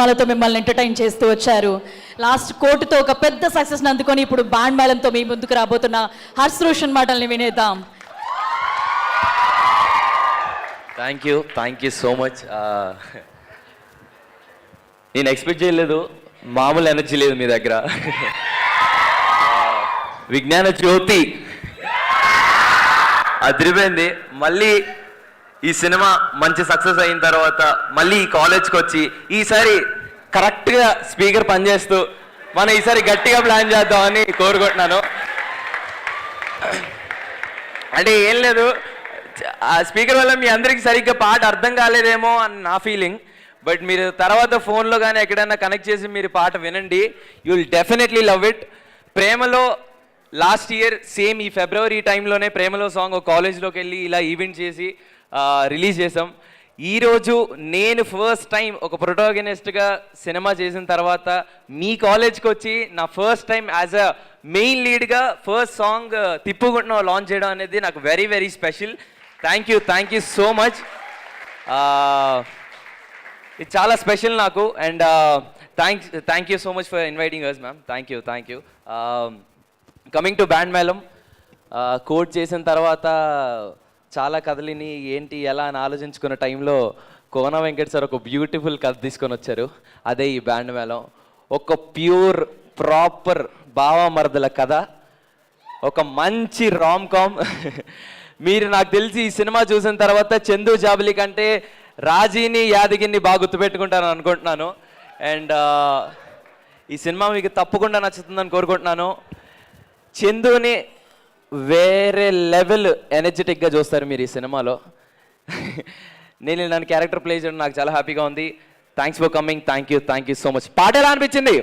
వాళ్ళతో మిమ్మల్ని ఎంటర్టైన్ చేస్తూ వచ్చారు. లాస్ట్ కోర్టుతో ఒక పెద్ద సక్సెస్ అందుకొని ఇప్పుడు బ్యాండ్ మేళంతో మీ ముందుకు రాబోతున్న హర్ష్ రోషన్ మాటల్ని వినేద్దాం. Thank you so much. నేను ఎక్స్పెక్ట్ చేయలేదు, మామూలు ఎనర్జీ లేదు మీ దగ్గర. విజ్ఞాన జ్యోతి అదిరిపోయింది. మళ్ళీ ఈ సినిమా మంచి సక్సెస్ అయిన తర్వాత మళ్ళీ ఈ కాలేజ్కి వచ్చి ఈసారి కరెక్ట్గా స్పీకర్ పనిచేస్తూ మనం ఈసారి గట్టిగా ప్లాన్ చేద్దామని కోరుకుంటున్నాను. అంటే ఏం లేదు, ఆ స్పీకర్ వల్ల మీ అందరికీ సరిగ్గా పాట అర్థం కాలేదేమో అని నా ఫీలింగ్. బట్ మీరు తర్వాత ఫోన్లో కానీ ఎక్కడైనా కనెక్ట్ చేసి మీరు పాట వినండి, you will definitely love it. ప్రేమలో లాస్ట్ ఇయర్ సేమ్ ఈ ఫిబ్రవరి టైంలోనే ప్రేమలో సాంగ్ ఒక కాలేజ్లోకి వెళ్ళి ఇలా ఈవెంట్ చేసి రిలీజ్ చేసాం. ఈరోజు నేను ఫస్ట్ టైం ఒక ప్రొటాగనిస్ట్గా సినిమా చేసిన తర్వాత మీ కాలేజ్కి వచ్చి నా first time as a main లీడ్గా ఫస్ట్ సాంగ్ తిప్పుకుంటున్నాం లాంచ్ చేయడం అనేది నాకు very very special. Thank you so much. ఇది చాలా స్పెషల్ నాకు. And thank you so much for inviting us ma'am. Thank you. Coming to band Melam, కోడ్ చేసిన తర్వాత చాలా కథలిని ఏంటి ఎలా అని ఆలోచించుకున్న టైంలో కోన వెంకట్ సార్ ఒక బ్యూటిఫుల్ కథ తీసుకొని వచ్చారు. అదే ఈ బ్యాండ్ మేళం. ఒక ప్యూర్ ప్రాపర్ భావమరదల కథ, ఒక మంచి రామ్ కామ్. మీరు నాకు తెలిసి ఈ సినిమా చూసిన తర్వాత చందు జాబిలి కంటే రాజీని యాదగిరిని బాగా గుర్తుపెట్టుకుంటానని అనుకుంటున్నాను. అండ్ ఈ సినిమా మీకు తప్పకుండా నచ్చుతుందని కోరుకుంటున్నాను. చందుని వేరే లెవెల్ ఎనర్జెటిక్గా చూస్తారు మీరు ఈ సినిమాలో. నేను నన్ను క్యారెక్టర్ ప్లే చేయడం నాకు చాలా హ్యాపీగా ఉంది. Thanks for coming. Thank you so much. పాట ఎలా అనిపించింది?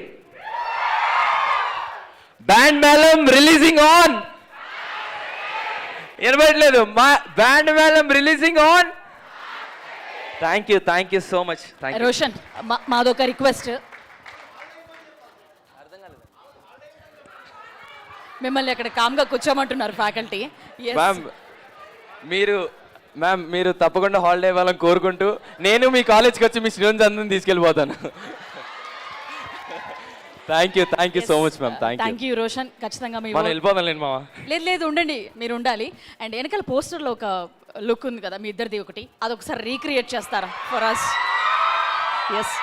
Band Melam releasing on. వినబడలేదు, మా band Melam releasing on. Thank you so much. Roshan, మాదొక రిక్వెస్ట్, మిమ్మల్ని అక్కడ కామ్గా కూర్చోమంటున్నారు ఫ్యాకల్టీ. మ్యామ్ మీరు తప్పకుండా హాలిడే ఇవ్వాలని కోరుకుంటూ నేను మీ కాలేజ్కి వచ్చి మీ స్టూడెంట్స్ అందరిని తీసుకెళ్ళిపోతాను. Thank you so much ma'am. Thank you Roshan. ఖచ్చితంగా మనం వెళ్ళిపోదాం లేండి మామ. లేదు ఉండండి, మీరు ఉండాలి. అండ్ వెనకాల పోస్టర్లో ఒక లుక్ ఉంది కదా మీ ఇద్దరిది ఒకటి, అదొకసారి రీక్రియేట్ చేస్తారా ఫర్ అస్? ఎస్.